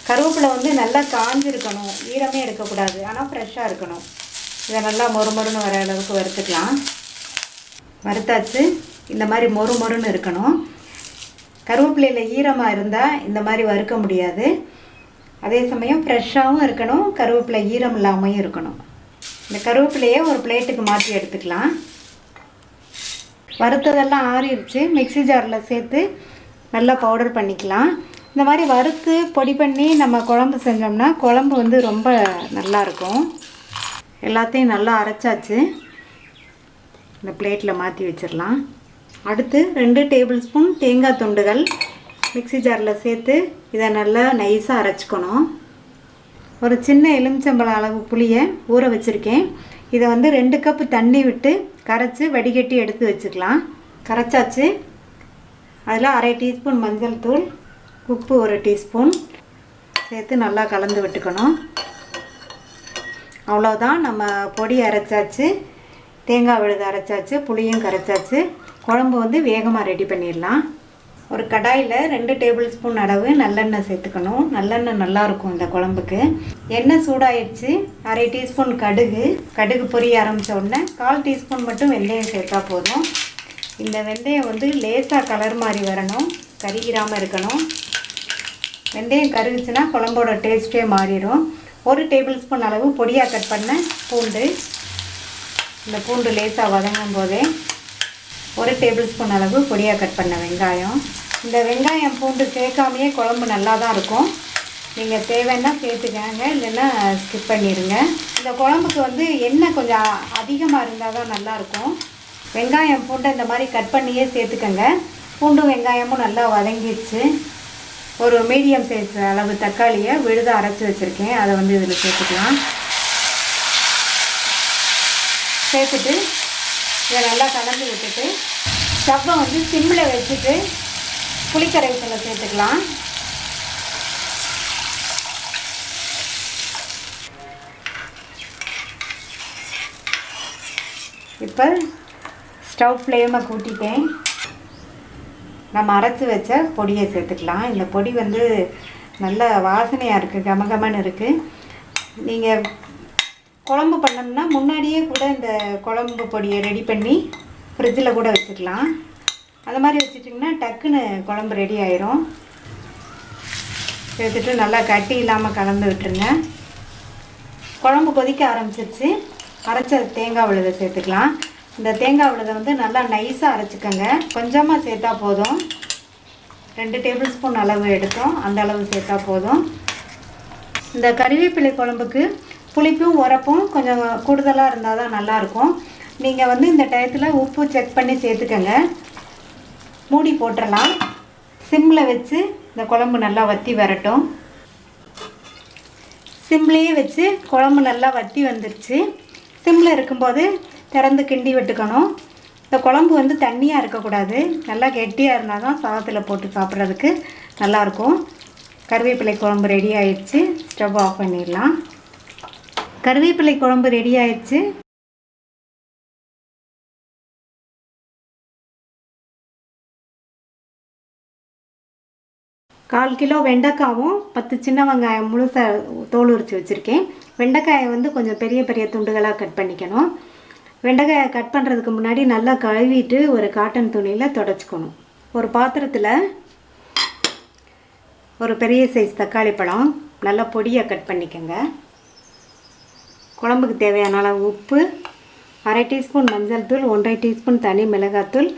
கருவேப்பிலை வந்து நல்லா காஞ்சிருக்கணும், ஈரமே இருக்கக்கூடாது, ஆனால் ஃப்ரெஷ்ஷாக இருக்கணும். இதை நல்லா மொறுமொறுன்னு வர அளவுக்கு வறுத்துக்கலாம். வறுத்தாச்சு. இந்த மாதிரி மொறுமொறுன்னு இருக்கணும். கருவேப்பிலையில் ஈரமாக இருந்தால் இந்த மாதிரி வறுக்க முடியாது. அதே சமயம் ஃப்ரெஷ்ஷாகவும் இருக்கணும், கருவேப்பிலை ஈரம் இல்லாமையும் இருக்கணும். இந்த கருவேப்பிலையை ஒரு பிளேட்டுக்கு மாற்றி எடுத்துக்கலாம். வறுத்ததெல்லாம் ஆறிடுச்சு. மிக்ஸி ஜாரில் சேர்த்து நல்லா பவுடர் பண்ணிக்கலாம். இந்த மாதிரி வறுத்து பொடி பண்ணி நம்ம குழம்பு செஞ்சோம்னா குழம்பு வந்து ரொம்ப நல்லாயிருக்கும். எல்லாத்தையும் நல்லா அரைச்சாச்சு. இந்த பிளேட்டில் மாற்றி வச்சிடலாம். அடுத்து 2 டேபிள் ஸ்பூன் தேங்காய் துண்டுகள் மிக்ஸி ஜாரில் சேர்த்து இதை நல்லா நைஸாக அரைச்சிக்கணும். ஒரு சின்ன எலுமிச்சம்பழம் அளவு புளியை ஊற வச்சுருக்கேன். இதை வந்து 2 கப்பு தண்ணி விட்டு கரைச்சி வடிகட்டி எடுத்து வச்சுக்கலாம். கரைச்சாச்சு. அதில் 1/2 டீஸ்பூன் மஞ்சள் தூள், உப்பு 1 டீஸ்பூன் சேர்த்து நல்லா கலந்து விட்டுக்கணும். அவ்வளோதான், நம்ம பொடி அரைச்சாச்சு, தேங்காய் விழுது அரைச்சாச்சு, புளியும் கரைச்சாச்சு. குழம்பு வந்து வேகமாக ரெடி பண்ணிடலாம். ஒரு கடாயில் 2 டேபிள் ஸ்பூன் அளவு நல்லெண்ணெய் சேர்த்துக்கணும். நல்லெண்ணெய் நல்லாயிருக்கும் இந்த குழம்புக்கு. எண்ணெய் சூடாயிடுச்சு. 1/2 டீஸ்பூன் கடுகு பொரிய ஆரம்பித்த உடனே 1/4 டீஸ்பூன் மட்டும் வெந்தயம் சேர்த்தா போதும். இந்த வெந்தயம் வந்து லேசாக கலர் மாதிரி வரணும், கருகிராமல் இருக்கணும். வெந்தயம் கருகுச்சுன்னா குழம்போட டேஸ்ட்டே மாறிடும். 1 டேபிள் ஸ்பூன் அளவு பொடியாக கட் பண்ண பூண்டு, இந்த பூண்டு லேசாக வதங்கும் போதே 1 டேபிள் ஸ்பூன் அளவு பொடியாக கட் பண்ண வெங்காயம். இந்த வெங்காயம் பூண்டு சேர்க்காமையே குழம்பு நல்லா தான் இருக்கும். நீங்கள் தேவைன்னா சேர்த்துக்கங்க, இல்லைன்னா ஸ்கிப் பண்ணிடுங்க. இந்த குழம்புக்கு வந்து எண்ணெய் கொஞ்சம் அதிகமாக இருந்தால் தான் நல்லாயிருக்கும். வெங்காயம் பூண்டை இந்த மாதிரி கட் பண்ணியே சேர்த்துக்கங்க. பூண்டும் வெங்காயமும் நல்லா வதங்கிடுச்சு. ஒரு மீடியம் சைஸ் அளவு தக்காளியை விழுதாக அரைச்சி வச்சுருக்கேன், அதை வந்து இதில் சேர்த்துக்கலாம். சேர்த்துட்டு இதை நல்லா கலந்து விட்டுட்டு ஸ்டவ்வை வந்து சிம்மில் வச்சுட்டு புளிக்கரைசலை சேர்த்துக்கலாம். இப்போ ஸ்டவ் ஃப்ளேமை கூட்டிட்டேன். நம்ம அரைச்சி வச்ச பொடியை சேர்த்துக்கலாம். இந்த பொடி வந்து நல்ல வாசனையாக இருக்குது, கமகமன்னு இருக்குது. நீங்கள் குழம்பு பண்ணோம்னா முன்னாடியே கூட இந்த குழம்பு பொடியை ரெடி பண்ணி ஃப்ரிட்ஜில் கூட வச்சுக்கலாம். அந்த மாதிரி வச்சுட்டிங்கன்னா டக்குன்னு குழம்பு ரெடி ஆயிரும். சேர்த்துட்டு நல்லா கட்டி இல்லாமல் கலந்து விட்டுருங்க. குழம்பு கொதிக்க ஆரம்பிச்சிருச்சு. அரைச்ச தேங்காய் விழுதை சேர்த்துக்கலாம். இந்த தேங்காய் விழுதை வந்து நல்லா நைஸாக அரைச்சிக்கோங்க. கொஞ்சமாக சேர்த்தா போதும். 2 டேபிள் ஸ்பூன் அளவு எடுத்தோம், அந்த அளவு சேர்த்தா போதும். இந்த கறிவேப்பிலை குழம்புக்கு புளிப்பும் உரப்பும் கொஞ்சம் கூடுதலாக இருந்தால் தான் நல்லாயிருக்கும். நீங்கள் வந்து இந்த டயத்தில் உப்பு செக் பண்ணி சேர்த்துக்கங்க. மூடி போட்டுடலாம். சிம்மில் வச்சு இந்த குழம்பு நல்லா வற்றி வரட்டும். சிம்லேயே வச்சு குழம்பு நல்லா வற்றி வந்துடுச்சு. சிம்மில் இருக்கும்போது திறந்து கிண்டி விட்டுக்கணும். இந்த குழம்பு வந்து தண்ணியாக இருக்கக்கூடாது, நல்லா கெட்டியாக இருந்தால் தான் சாதத்தில் போட்டு சாப்பிட்றதுக்கு நல்லாயிருக்கும். கருவேப்பிலை குழம்பு ரெடி ஆயிடுச்சு. ஸ்டவ் ஆஃப் பண்ணிடலாம். கருவேப்பிலை குழம்பு ரெடி ஆயிடுச்சு. 1/4 கிலோ வெண்டைக்காவும் 10 சின்ன வெங்காயம் முழுசாக தோல் உரித்து வச்சுருக்கேன். வெண்டைக்காயை வந்து கொஞ்சம் பெரிய பெரிய துண்டுகளாக கட் பண்ணிக்கணும். வெண்டைக்காயை கட் பண்ணுறதுக்கு முன்னாடி நல்லா கழுவிட்டு ஒரு காட்டன் துணியில் துடைச்சிக்கணும். ஒரு பாத்திரத்தில் ஒரு பெரிய சைஸ் தக்காளி பழம் நல்லா பொடியாக கட் பண்ணிக்கோங்க. குழம்புக்கு தேவையான அளவு உப்பு, 1/2 டீஸ்பூன் மஞ்சள் தூள், 1/2 டீஸ்பூன் தனி மிளகாத்தூள்,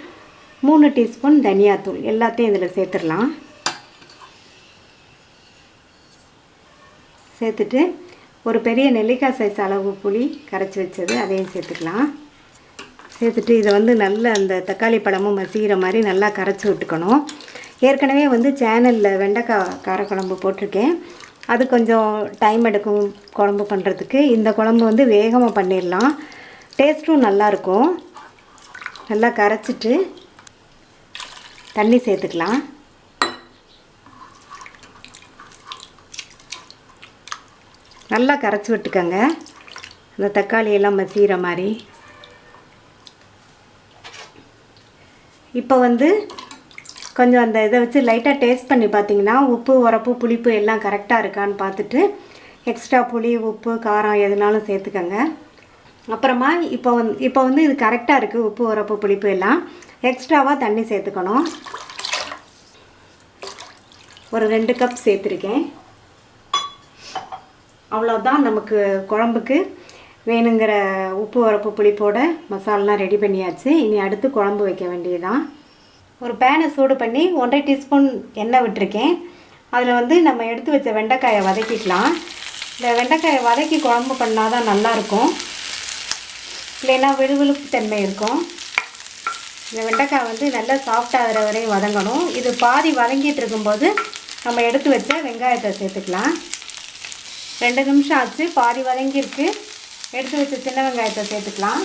3 டீஸ்பூன் தனியாத்தூள் எல்லாத்தையும் இதில் சேர்த்துடலாம். சேர்த்துட்டு ஒரு பெரிய நெல்லிக்காய் சைஸ் அளவு புளி கரைச்சி வச்சது அதையும் சேர்த்துக்கலாம். சேர்த்துட்டு இதை வந்து நல்லா அந்த தக்காளி பழமும் மசிகிற மாதிரி நல்லா கரைச்சி விட்டுக்கணும். ஏற்கனவே வந்து சேனலில் வெண்டைக்காய் காரக்குழம்பு போட்டிருக்கேன். அது கொஞ்சம் டைம் எடுக்கும் குழம்பு பண்ணுறதுக்கு. இந்த குழம்பு வந்து வேகமாக பண்ணிடலாம், டேஸ்ட்டும் நல்லாயிருக்கும். நல்லா கரைச்சிட்டு தண்ணி சேர்த்துக்கலாம். நல்லா கரைச்சி விட்டுக்கோங்க, அந்த தக்காளியெல்லாம் மசிகிற மாதிரி. இப்போ வந்து கொஞ்சம் அந்த இதை வச்சு லைட்டாக டேஸ்ட் பண்ணி பார்த்தீங்கன்னா உப்பு, உரப்பு, புளிப்பு எல்லாம் கரெக்டாக இருக்கான்னு பார்த்துட்டு எக்ஸ்ட்ரா புளி, உப்பு, காரம் எதுனாலும் சேர்த்துக்கோங்க. அப்புறமா இப்போ வந்து இது கரெக்டாக இருக்குது, உப்பு, உரப்பு, புளிப்பு எல்லாம். எக்ஸ்ட்ராவாக தண்ணி சேர்த்துக்கணும். ஒரு 2 கப் சேர்த்துருக்கேன். அவ்வளோதான், நமக்கு குழம்புக்கு வேணுங்கிற உப்பு, உரப்பு, புளிப்போட மசாலாலாம் ரெடி பண்ணியாச்சு. இனி அடுத்து குழம்பு வைக்க வேண்டியதுதான். ஒரு பேனை சூடு பண்ணி 1/2 டீஸ்பூன் எண்ணெய் விட்டுருக்கேன். அதில் வந்து நம்ம எடுத்து வச்ச வெண்டைக்காயை வதக்கிக்கலாம். இந்த வெண்டைக்காயை வதக்கி குழம்பு பண்ணால் தான் நல்லாயிருக்கும், இல்லைன்னா விழுவிழுப்பு தன்மை இருக்கும். இந்த வெண்டைக்காய் வந்து நல்லா சாஃப்டாகிற வரையும் வதங்கணும். இது பாதி வதங்கிட்டு இருக்கும்போது நம்ம எடுத்து வச்ச வெங்காயத்தை சேர்த்துக்கலாம். 2 நிமிஷம் ஆச்சு, பாதி வதங்கியிருக்கு. எடுத்து வச்ச சின்ன வெங்காயத்தை சேர்த்துக்கலாம்.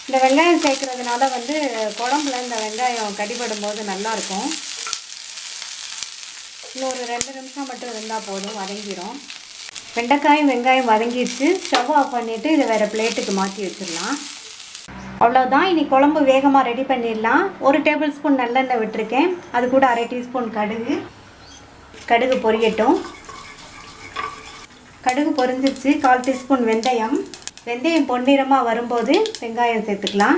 இந்த வெங்காயம் சேர்க்குறதுனால வந்து குழம்புல இந்த வெங்காயம் கடிபடும் போது நல்லாயிருக்கும். இன்னொரு 2 நிமிஷம் மட்டும் இருந்தால் போதும், வதங்கிடும். வெண்டைக்காயும் வெங்காயம் வதங்கிடுச்சு. ஸ்டவ் ஆஃப் பண்ணிவிட்டு இதை வேறு பிளேட்டுக்கு மாற்றி வச்சிடலாம். அவ்வளோதான், இனி குழம்பு வேகமாக ரெடி பண்ணிடலாம். 1 டேபிள் ஸ்பூன் நல்லெண்ணெய் விட்டுருக்கேன். அது கூட 1/2 டீஸ்பூன் கடுகு பொரியட்டும். கடுகு பொரிஞ்சிருச்சு. 1/4 டீஸ்பூன் வெந்தயம் பொன்னிறமாக வரும்போது வெங்காயம் சேர்த்துக்கலாம்.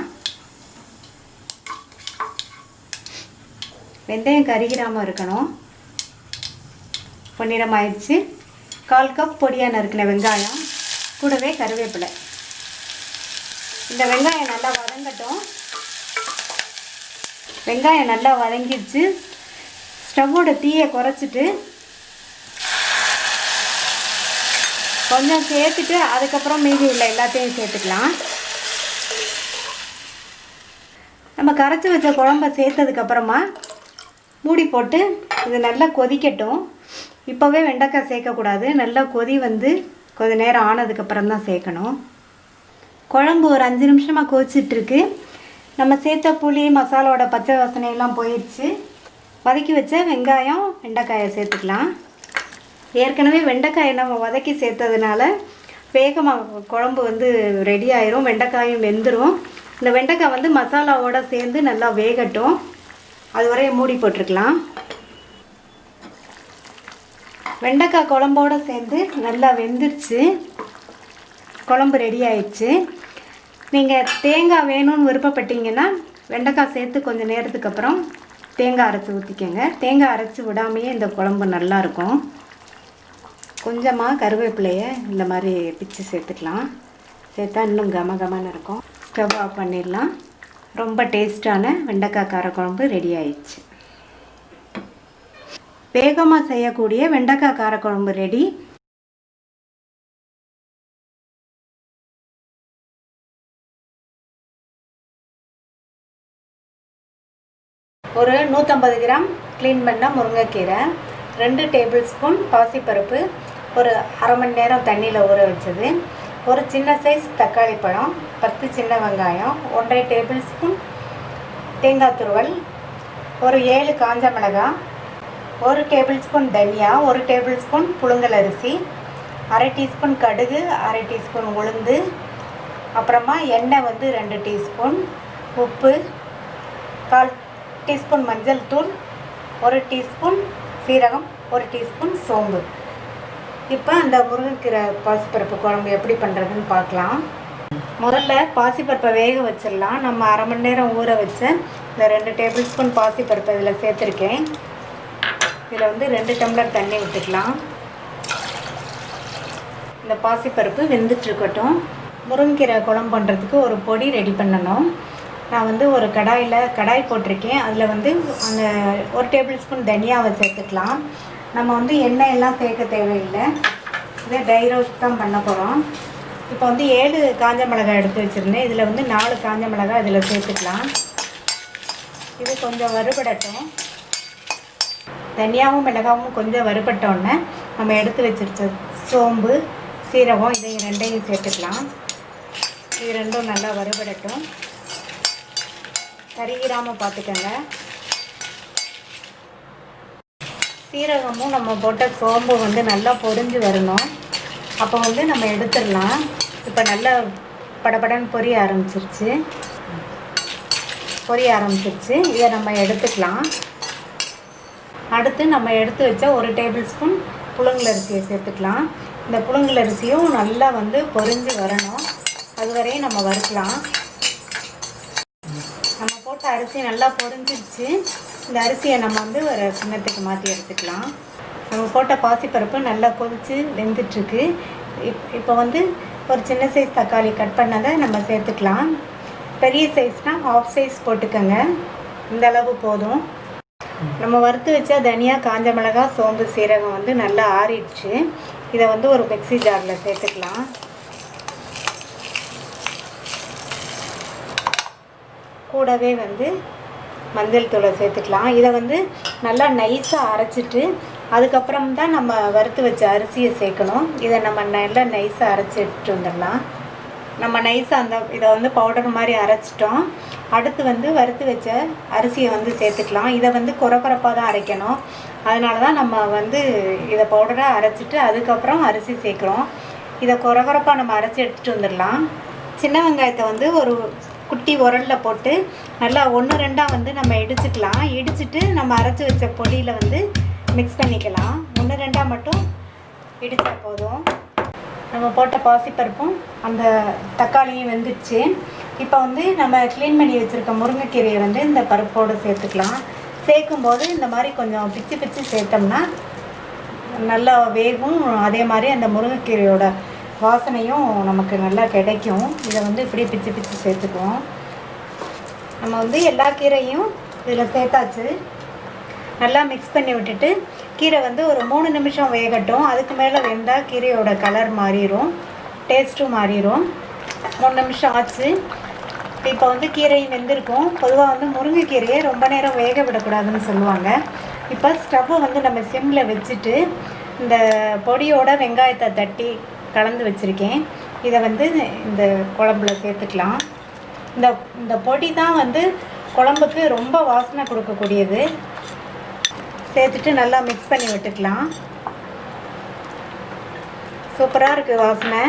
வெந்தயம் கருகிராமல் இருக்கணும். பொன்னிறமாயிடுச்சு. 1/4 கப் பொடியாக நறுக்கின வெங்காயம், கூடவே கருவேப்பிலை. இந்த வெங்காயம் நல்லா வதங்கட்டும். வெங்காயம் நல்லா வதங்கிடுச்சு. ஸ்டவ்வோட தீயை குறைச்சிட்டு கொஞ்சம் சேர்த்துட்டு அதுக்கப்புறம் மீதி உள்ள எல்லாத்தையும் சேர்த்துக்கலாம். நம்ம கரைச்சி வச்ச குழம்ப சேர்த்ததுக்கப்புறமா மூடி போட்டு இது நல்லா கொதிக்கட்டும். இப்போவே வெண்டைக்காய் சேர்க்கக்கூடாது, நல்லா கொதி வந்து கொஞ்சம் நேரம் ஆனதுக்கப்புறம் தான் சேர்க்கணும். குழம்பு ஒரு 5 நிமிஷமாக கொதிச்சிட்ருக்கு. நம்ம சேர்த்த புளி, மசாலாவோட பச்சை வாசனையெல்லாம் போயிடுச்சு. வதக்கி வச்ச வெங்காயம், வெண்டைக்காயை சேர்த்துக்கலாம். ஏற்கனவே வெண்டைக்காயை நம்ம வதக்கி சேர்த்ததுனால வேகமாக குழம்பு வந்து ரெடி ஆயிரும், வெண்டைக்காயும் வெந்துடும். இந்த வெண்டைக்காய் வந்து மசாலாவோடு சேர்ந்து நல்லா வேகட்டும், அது வரையும் மூடி போட்டிருக்கலாம். வெண்டைக்காய் குழம்போடு சேர்ந்து நல்லா வெந்துருச்சு, குழம்பு ரெடி ஆயிடுச்சு. நீங்கள் தேங்காய் வேணும்னு விருப்பப்பட்டீங்கன்னா வெண்டைக்காய் சேர்த்து கொஞ்சம் நேரத்துக்கு அப்புறம் தேங்காய் அரைச்சி ஊற்றிக்கோங்க. தேங்காய் அரைச்சி விடாமையே இந்த குழம்பு நல்லாயிருக்கும். கொஞ்சமாக கருவேப்பிலையை இந்த மாதிரி பிச்சு சேர்த்துக்கலாம். சேர்த்தா இன்னும் கமகமான இருக்கும். ஸ்டவ் ஆஃப் பண்ணிடலாம். ரொம்ப டேஸ்டான வெண்டைக்காய் காரக்குழம்பு ரெடி ஆயிடுச்சு. வேகமாக செய்யக்கூடிய வெண்டைக்காய் காரக்குழம்பு ரெடி. ஒரு 150 கிராம் க்ளீன் பண்ண முருங்கைக்கீரை, 2 டேபிள் ஸ்பூன் பாசிப்பருப்பு, ஒரு 1/2 மணி நேரம் தண்ணியில் ஊற வச்சது, ஒரு சின்ன சைஸ் தக்காளி பழம், 10 சின்ன வெங்காயம், 1/2 டேபிள் ஸ்பூன் தேங்காய் துருவல், ஒரு 7 காஞ்ச மிளகாய், 1 டேபிள் ஸ்பூன் தனியா, 1 டேபிள் ஸ்பூன் புழுங்கல் அரிசி, 1/2 டீஸ்பூன் கடுகு, 1/2 டீஸ்பூன் உளுந்து, அப்புறமா எண்ணெய் வந்து 2 டீஸ்பூன், உப்பு, 1/4 டீஸ்பூன் மஞ்சள் தூள், 1 டீஸ்பூன் சீரகம், 1 டீஸ்பூன் சோம்பு. இப்போ அந்த முருங்கைக்கீரை பாசிப்பருப்பு குழம்பு எப்படி பண்ணுறதுன்னு பார்க்கலாம். முதல்ல பாசிப்பருப்பை வேக வச்சிடலாம். நம்ம அரை மணி நேரம் ஊற வச்ச இந்த 2 டேபிள் ஸ்பூன் பாசிப்பருப்பை இதில் சேர்த்துருக்கேன். இதில் வந்து 2 டம்ளர் தண்ணி விட்டுக்கலாம். இந்த பாசிப்பருப்பு வெந்துட்டுருக்கட்டும். முருங்கைக்கீரை குழம்பு பண்ணுறதுக்கு ஒரு பொடி ரெடி பண்ணணும். நான் வந்து ஒரு கடாய் போட்டிருக்கேன். அதில் வந்து அந்த 1 டேபிள் ஸ்பூன் தனியாவை சேர்த்துக்கலாம். நம்ம வந்து எண்ணெய் எல்லாம் சேர்க்க தேவையில்லை. இதை ட்ரை ரோஸ்ட் தான் பண்ண போகிறோம். இப்போ வந்து 7 காஞ்ச மிளகாய் எடுத்து வச்சுருந்தேன். இதில் வந்து 4 காஞ்ச மிளகாய் இதில் சேர்த்துக்கலாம். இது கொஞ்சம் வறுபடட்டும். தனியாகவும் மிளகாவும் கொஞ்சம் வறுபட்டோன்னே நம்ம எடுத்து வச்சுருச்ச சோம்பு, சீரகம் இதை 2ஐயும் சேர்த்துக்கலாம். இது 2ம் நல்லா வறுபடட்டும். கருகிராமல் பார்த்துக்கோங்க. சீரகமும் நம்ம போட்ட சோம்பு வந்து நல்லா பொரிஞ்சு வரணும். அப்போ வந்து நம்ம எடுத்துடலாம். இப்போ நல்லா படபடன்னு பொரிய ஆரம்பிச்சிருச்சு. இதை நம்ம எடுத்துக்கலாம். அடுத்து நம்ம எடுத்து வச்ச 1 டேபிள் ஸ்பூன் புழுங்கலரிசியை சேர்த்துக்கலாம். இந்த புழுங்கலரிசியும் நல்லா வந்து பொரிஞ்சு வரணும். அது வரையும் நம்ம வறுக்கலாம். நம்ம போட்ட அரிசி நல்லா பொரிஞ்சிருச்சு. இந்த அரிசியை நம்ம வந்து ஒரு கிண்ணத்துக்கு மாற்றி எடுத்துக்கலாம். நம்ம போட்ட பாசிப்பருப்பு நல்லா கொதித்து வெந்துட்டுருக்கு. இப்போ வந்து ஒரு சின்ன சைஸ் தக்காளி கட் பண்ணதை நம்ம சேர்த்துக்கலாம். பெரிய சைஸ்னால் ஹாஃப் சைஸ் போட்டுக்கோங்க. இந்த அளவு போதும். நம்ம வறுத்து வச்சா தனியா, காஞ்ச மிளகாய், சோம்பு, சீரகம் வந்து நல்லா ஆறிடுச்சு. இதை வந்து ஒரு மிக்ஸி ஜாரில் சேர்த்துக்கலாம். கூடவே வந்து மஞ்சள் தூளை சேர்த்துக்கலாம். இதை வந்து நல்லா நைஸாக அரைச்சிட்டு அதுக்கப்புறம் தான் நம்ம வறுத்து வச்ச அரிசியை சேர்க்கணும். இதை நம்ம நல்லா நைஸாக அரைச்சி எடுத்துகிட்டு வந்துடலாம். நம்ம நைஸாக இதை வந்து பவுடர் மாதிரி அரைச்சிட்டோம். அடுத்து வந்து வறுத்து வச்ச அரிசியை வந்து சேர்த்துக்கலாம். இதை வந்து குறப்பாக தான் அரைக்கணும். அதனால தான் நம்ம வந்து இதை பவுடராக அரைச்சிட்டு அதுக்கப்புறம் அரிசி சேர்க்குறோம். இதை குறப்பாக நம்ம அரைச்சி எடுத்துகிட்டு வந்துடலாம். சின்ன வெங்காயத்தை வந்து ஒரு குட்டி உரலில் போட்டு நல்லா 1-2 வந்து நம்ம இடிச்சிட்டு நம்ம அரைச்சி வச்ச பொடியில் வந்து மிக்ஸ் பண்ணிக்கலாம். 1-2 மட்டும் இடித்தா போதும். நம்ம போட்ட பாசிப்பருப்பும் அந்த தக்காளியும் வெந்துடுச்சு. இப்போ வந்து நம்ம க்ளீன் பண்ணி வச்சுருக்க முருங்கைக்கீரையை வந்து இந்த பருப்போடு சேர்த்துக்கலாம். சேர்க்கும்போது இந்த மாதிரி கொஞ்சம் பிச்சு சேர்த்தோம்னா நல்லா வேகும். அதே மாதிரி அந்த முருங்கைக்கீரையோட வாசனையும் நமக்கு நல்லா கிடைக்கும். இதை வந்து இப்படி பிச்சு சேர்த்துக்குவோம். நம்ம வந்து எல்லா கீரையும் இதில் சேர்த்தாச்சு. நல்லா மிக்ஸ் பண்ணி விட்டுட்டு கீரை வந்து ஒரு 3 நிமிஷம் வேகட்டும். அதுக்கு மேலே வெந்தால் கீரையோட கலர் மாறிடும், டேஸ்ட்டும் மாறிடும். 3 நிமிஷம் ஆச்சு. இப்போ வந்து கீரையும் வெந்திருக்கும். பொதுவாக வந்து முருங்கைக்கீரையை ரொம்ப நேரம் வேக விடக்கூடாதுன்னு சொல்லுவாங்க. இப்போ ஸ்டவ்வை வந்து நம்ம சிம்மில் வச்சுட்டு இந்த பொடியோட வெங்காயத்தை தட்டி கலந்து வச்சுருக்கேன். இதை வந்து இந்த குழம்புல சேர்த்துக்கலாம். இந்த பொடி தான் வந்து குழம்புக்கு ரொம்ப வாசனை கொடுக்கக்கூடியது. சேர்த்துட்டு நல்லா மிக்ஸ் பண்ணி விட்டுக்கலாம். சூப்பராக இருக்குது வாசனை.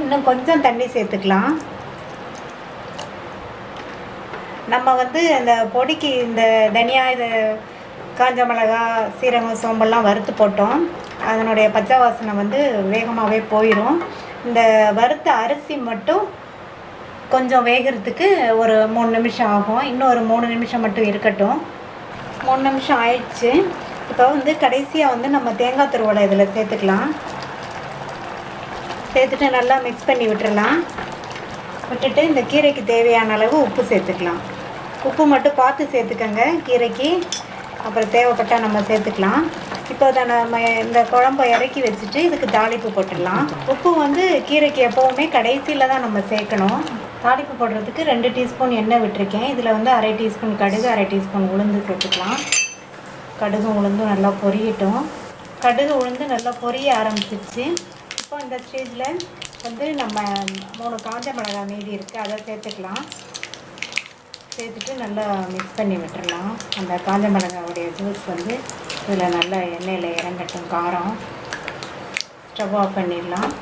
இன்னும் கொஞ்சம் தண்ணி சேர்த்துக்கலாம். நம்ம வந்து இந்த பொடிக்கு இந்த தனியா, இது காஞ்ச மிளகா, சீரகம், சோம்பெல்லாம் வறுத்து போட்டோம். அதனுடைய பச்சை வாசனை வந்து வேகமாகவே போயிடும். இந்த வறுத்த அரிசி மட்டும் கொஞ்சம் வேகிறதுக்கு ஒரு 3 நிமிஷம் ஆகும். இன்னும் ஒரு 3 நிமிஷம் மட்டும் இருக்கட்டும். 3 நிமிஷம் ஆயிடுச்சு. இப்போ வந்து கடைசியாக வந்து நம்ம தேங்காய் துருவலை இதில் சேர்த்துக்கலாம். சேர்த்துட்டு நல்லா மிக்ஸ் பண்ணி விட்டுறலாம். விட்டுட்டு இந்த கீரைக்கு தேவையான அளவு உப்பு சேர்த்துக்கலாம். உப்பு மட்டும் பார்த்து சேர்த்துக்கங்க கீரைக்கு. அப்புறம் தேவைப்பட்டால் நம்ம சேர்த்துக்கலாம். இப்போ அதை நம்ம இந்த குழம்பை இறக்கி வச்சுட்டு இதுக்கு தாளிப்பு போட்டுடலாம். உப்பு வந்து கீரைக்கு எப்போவுமே கடைசியில் தான் நம்ம சேர்க்கணும். தாளிப்பு போடுறதுக்கு 2 டீஸ்பூன் எண்ணெய் விட்டுருக்கேன். இதில் வந்து அரை டீஸ்பூன் கடுகு, அரை டீஸ்பூன் உளுந்து சேர்த்துக்கலாம். கடுகும் உளுந்தும் நல்லா பொரியட்டும். கடுகு உளுந்து நல்லா பொரிய ஆரம்பிச்சிருச்சு. இப்போ இந்த ஸ்டேஜில் வந்து நம்ம 3 காஞ்ச மிளகாய் மீதி இருக்குது, அதை சேர்த்துக்கலாம். சேர்த்துட்டு நல்லா மிக்ஸ் பண்ணி விட்டுடலாம். அந்த காஞ்ச மிளகாவுடைய ஜூஸ் வந்து இதில் நல்லா எண்ணெயில் இறங்கட்டும். காரம். ஸ்டவ் ஆஃப் பண்ணிடலாம்.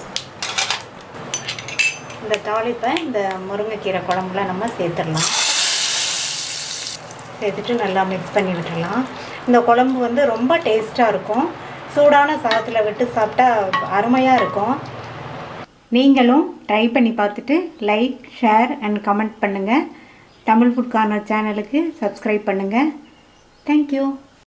இந்த தாளிப்பை இந்த முருங்கைக்கீரை குழம்புல நம்ம சேர்த்துடலாம். சேர்த்துட்டு நல்லா மிக்ஸ் பண்ணி விட்டுடலாம். இந்த குழம்பு வந்து ரொம்ப டேஸ்ட்டாக இருக்கும். சூடான சாதத்தில் விட்டு சாப்பிட்டா அருமையாக இருக்கும். நீங்களும் ட்ரை பண்ணி பார்த்துட்டு லைக், ஷேர் அண்ட் கமெண்ட் பண்ணுங்கள். தமிழ் ஃபுட் கார்னர் சேனலுக்கு சப்ஸ்கிரைப் பண்ணுங்கள். தேங்க்யூ.